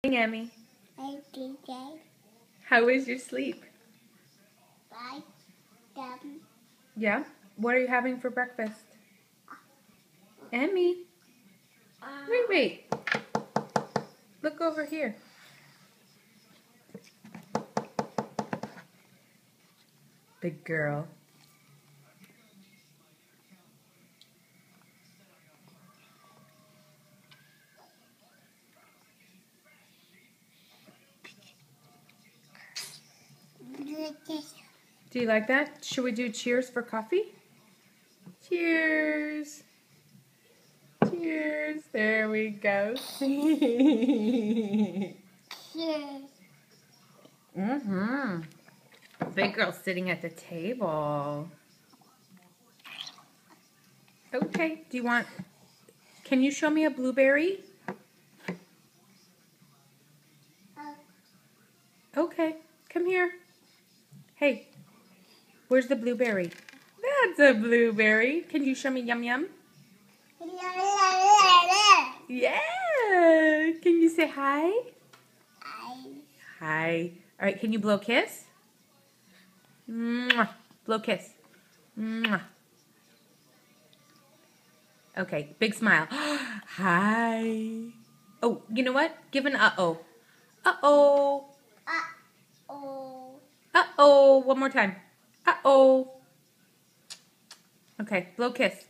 Emmy. Hey, DJ. How was your sleep? Bye. Them. Yeah? What are you having for breakfast? Emmy. Wait. Look over here. Big girl. Do you like that? Should we do cheers for coffee? Cheers. Cheers. There we go. Cheers. Big girl sitting at the table. Okay. Can you show me a blueberry? Okay. Come here. Hey. Where's the blueberry? That's a blueberry. Can you show me yum yum? Yeah. Can you say hi? Hi. All right, can you blow a kiss? Mwah. Blow a kiss. Mwah. Okay, big smile. Hi. Oh, you know what? Give an uh-oh. Uh-oh. Uh-oh. Uh-oh. One more time. Uh-oh. Okay, blow a kiss.